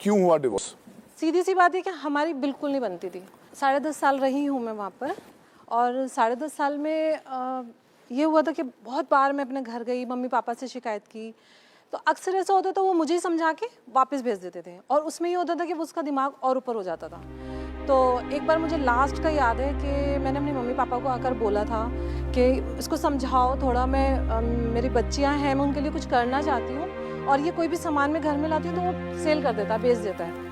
क्यों हुआ डिवोर्स? सीधी सी बात है कि हमारी बिल्कुल नहीं बनती थी। 10.5 साल रही हूँ मैं वहाँ पर, और 10.5 साल में ये हुआ था कि बहुत बार मैं अपने घर गई, मम्मी पापा से शिकायत की, तो अक्सर ऐसा होता था वो मुझे ही समझा के वापस भेज देते थे, और उसमें ये होता था कि वो उसका दिमाग और ऊपर हो जाता था। तो एक बार मुझे लास्ट का याद है कि मैंने अपने मम्मी पापा को आकर बोला था कि इसको समझाओ थोड़ा, मेरी बच्चियाँ हैं, मैं उनके लिए कुछ करना चाहती हूँ, और ये कोई भी सामान मैं घर में लाती हूँ तो वो सेल कर देता है, बेच देता है।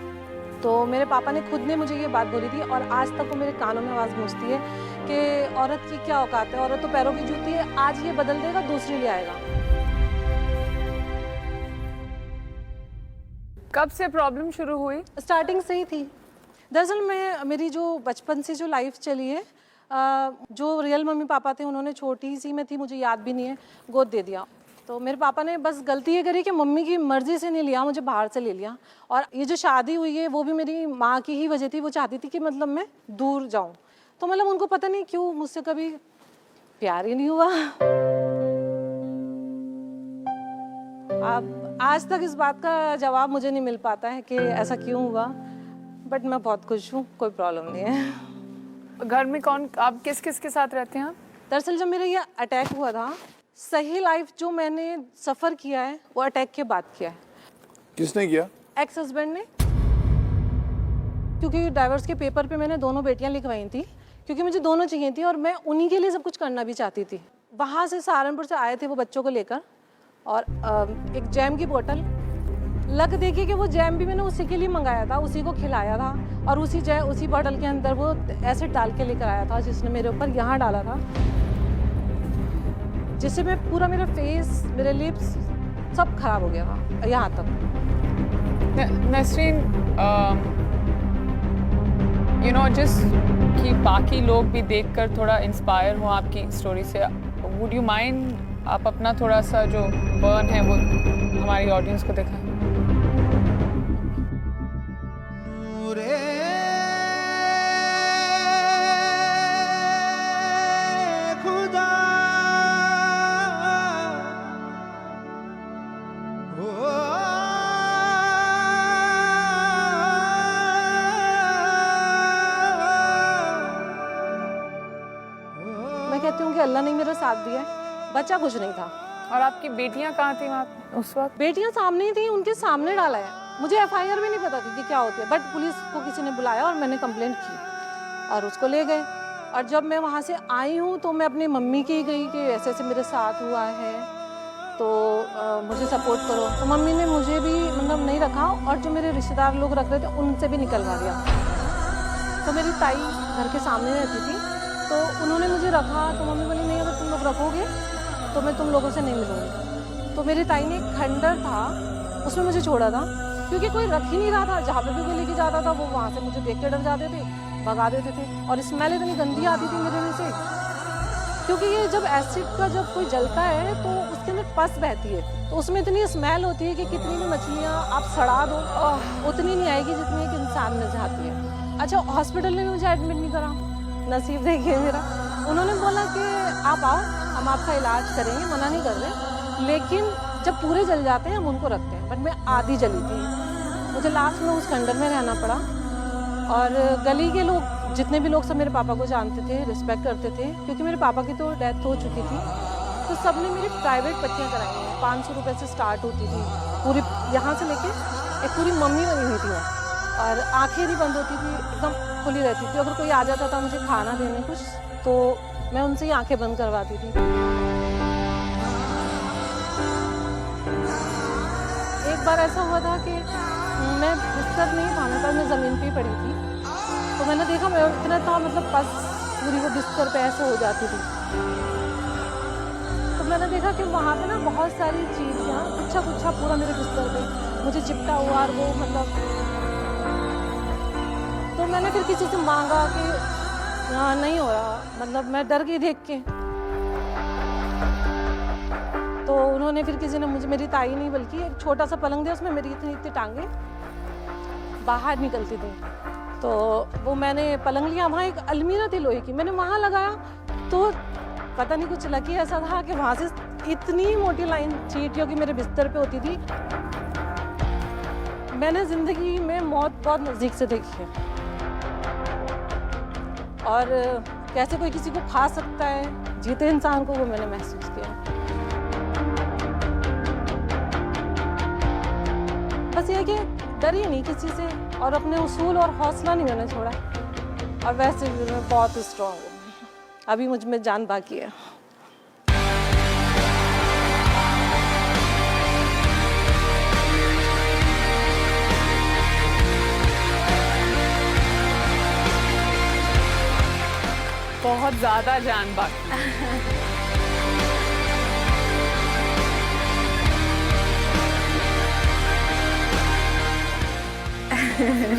तो मेरे पापा ने खुद ने मुझे ये बात बोली थी, और आज तक वो मेरे कानों में आवाज़ गूंजती है कि औरत की क्या औकात है, औरत तो पैरों की जूती है, आज ये बदल देगा दूसरी ले आएगा। कब से प्रॉब्लम शुरू हुई? स्टार्टिंग से ही थी। दरअसल मेरी जो बचपन से जो लाइफ चली है, जो रियल मम्मी पापा थे उन्होंने, छोटी सी मैं थी, मुझे याद भी नहीं है, गोद दे दिया। तो मेरे पापा ने बस गलती ये करी कि मम्मी की मर्ज़ी से नहीं लिया, मुझे बाहर से ले लिया। और ये जो शादी हुई है वो भी मेरी माँ की ही वजह थी, वो चाहती थी कि मतलब मैं दूर जाऊँ। तो मतलब उनको पता नहीं क्यों मुझसे कभी प्यार ही नहीं हुआ। अब आज तक इस बात का जवाब मुझे नहीं मिल पाता है कि ऐसा क्यों हुआ, बट मैं बहुत खुश हूँ, कोई प्रॉब्लम नहीं है। घर में कौन, आप किस किस के साथ रहते हैं? दरअसल जब मेरा ये अटैक हुआ था, सही लाइफ जो मैंने सफ़र किया है वो अटैक के बाद किया है। किसने किया? एक्स हस्बैंड ने, क्योंकि डाइवोर्स के पेपर पे मैंने दोनों बेटियां लिखवाई थी, क्योंकि मुझे दोनों चाहिए थी और मैं उन्हीं के लिए सब कुछ करना भी चाहती थी। वहाँ से सहारनपुर से आए थे वो बच्चों को लेकर, और एक जैम की बोतल, लग देखिए कि वो जैम भी मैंने उसी के लिए मंगाया था, उसी को खिलाया था, और उसी बोतल के अंदर वो एसिड डाल के लेकर आया था, जिसने मेरे ऊपर यहाँ डाला था, जिससे मैं पूरा, मेरा फेस, मेरे लिप्स सब खराब हो गया था यहाँ तक। नसरीन, यू नो, जिस कि बाकी लोग भी देखकर थोड़ा इंस्पायर हो आपकी स्टोरी से, वुड यू माइंड आप अपना थोड़ा सा जो बर्न है वो हमारी ऑडियंस को दिखाएं? मैं कहती हूँ कि अल्लाह ने मेरा साथ दिया है, बच्चा कुछ नहीं था। और आपकी बेटियां कहाँ थी वहाँ उस वक्त? बेटियां सामने ही थी, उनके सामने डाला है। मुझे एफआईआर भी नहीं पता थी कि क्या होती है, बट पुलिस को किसी ने बुलाया और मैंने कंप्लेंट की और उसको ले गए। और जब मैं वहाँ से आई हूँ तो मैं अपनी मम्मी की गई कि ऐसे ऐसे मेरे साथ हुआ है, तो मुझे सपोर्ट करो। तो मम्मी ने मुझे भी मतलब नहीं रखा, और जो मेरे रिश्तेदार लोग रख रहे थे उनसे भी निकलवा दिया। तो मेरी ताई घर के सामने रहती थी, तो उन्होंने मुझे रखा। तो मम्मी बोली नहीं, अगर तुम लोग रखोगे तो मैं तुम लोगों से नहीं मिलूँगी। तो मेरी ताई ने एक खंडर था, उसमें मुझे छोड़ा था, क्योंकि कोई रख ही नहीं रहा था। जहाँ पे भी कोई लेके जाता था वो वहाँ से मुझे देख के डर जाते थे, भगा देते थे, और स्मेल इतनी गंदी आती थी मेरे में से, क्योंकि ये जब एसिड का जब कोई जलता है तो उसके अंदर पस बहती है, तो उसमें इतनी स्मेल होती है कि कितनी भी मछलियाँ आप सड़ा दो उतनी नहीं आएगी जितनी एक इंसान में जाती है। अच्छा, हॉस्पिटल में मुझे एडमिट नहीं करा, नसीब देखिए मेरा। उन्होंने बोला कि आप आओ, हम आपका इलाज करेंगे, मना नहीं कर रहे, लेकिन जब पूरे जल जाते हैं हम उनको रखते हैं। बट मैं आधी जली थी, मुझे लास्ट में उस खंडर में रहना पड़ा। और गली के लोग, जितने भी लोग, सब मेरे पापा को जानते थे, रिस्पेक्ट करते थे, क्योंकि मेरे पापा की तो डेथ हो चुकी थी। तो सब ने मेरी प्राइवेट पट्टियाँ कराई हैं, 500 रुपये से स्टार्ट होती थी, पूरी यहाँ से लेके एक पूरी मम्मी बनी हुई थी वो, और आँखें नहीं बंद होती थी, एकदम खुली रहती थी। अगर कोई आ जाता था मुझे खाना देने कुछ, तो मैं उनसे ही आंखें बंद करवाती थी। एक बार ऐसा हुआ था कि मैं बिस्तर नहीं था, मेरे पास, मैं ज़मीन पे ही पड़ी थी, तो मैंने देखा मैं इतना था, मतलब पस पूरी वो बिस्तर पे ऐसे हो जाती थी। तो मैंने देखा कि वहाँ पे ना बहुत सारी चीज़ियाँ, गुच्छा गुच्छा पूरा मेरे बिस्तर पे मुझे चिपटा हुआ, और वो मतलब, तो मैंने फिर किसी से मांगा कि नहीं हो रहा, मतलब मैं डर गई देख के। तो उन्होंने फिर किसी ने मुझे, मेरी ताई नहीं बल्कि एक छोटा सा पलंग दिया, उसमें मेरी इतनी इतनी टांगे बाहर निकलती थी। तो वो मैंने पलंग लिया, वहाँ एक अलमीरा थी लोहे की, मैंने वहाँ लगाया, तो पता नहीं कुछ लकी ऐसा था कि वहाँ से इतनी मोटी लाइन चींटियों की मेरे बिस्तर पे होती थी। मैंने ज़िंदगी में मौत बहुत नज़दीक से देखी है, और कैसे कोई किसी को खा सकता है जीते इंसान को, वो मैंने महसूस किया। बस ये कि डरी नहीं किसी से, और अपने उसूल और हौसला नहीं मैंने छोड़ा, और वैसे भी मैं बहुत स्ट्रॉन्ग हूँ। अभी मुझ में जान बाकी है। बहुत ज़्यादा जान बाकी।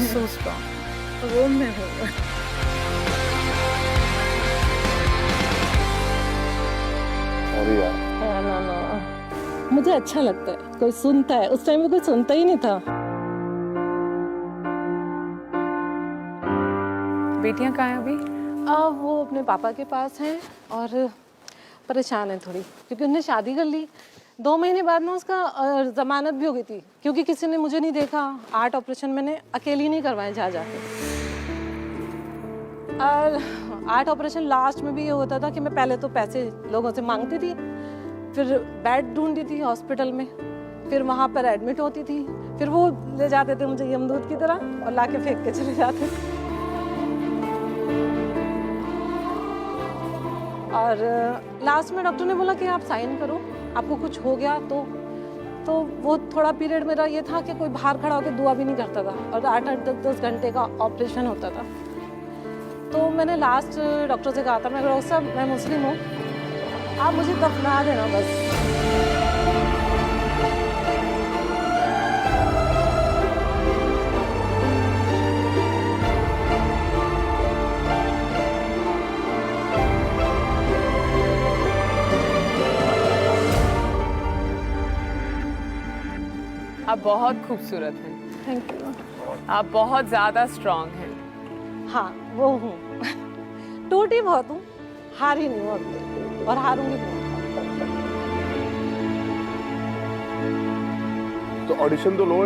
So strong. वो मैं हूँ। सॉरी यार। ना मुझे अच्छा लगता है कोई सुनता है, उस टाइम में कोई सुनता ही नहीं था। बेटियां कहाँ हैं अभी? वो अपने पापा के पास हैं और परेशान है थोड़ी, क्योंकि उन्होंने शादी कर ली। 2 महीने बाद ना उसका जमानत भी हो गई थी, क्योंकि किसी ने मुझे नहीं देखा। 8 ऑपरेशन मैंने अकेली नहीं करवाए जा जाके, और 8 ऑपरेशन लास्ट में भी ये होता था कि मैं पहले तो पैसे लोगों से मांगती थी, फिर बेड ढूंढती थी हॉस्पिटल में, फिर वहाँ पर एडमिट होती थी, फिर वो ले जाते थे मुझे यमदूत की तरह और लाके फेंक के चले जाते। और लास्ट में डॉक्टर ने बोला कि आप साइन करो, आपको कुछ हो गया तो वो थोड़ा पीरियड मेरा ये था कि कोई बाहर खड़ा होकर दुआ भी नहीं करता था, और 8-8 10-10 घंटे का ऑपरेशन होता था। तो मैंने लास्ट डॉक्टर से कहा था, मैं डॉक्टर साहब मैं मुस्लिम हूँ, आप मुझे दफना देना बस। आप बहुत खूबसूरत हैं। Thank you. आप बहुत ज़्यादा स्ट्रॉन्ग हैं। हाँ वो हूँ। टूटी बहुत हूँ, हारी नहीं हूँ अभी, और हारूंगी भी। तो ऑडिशन तो लो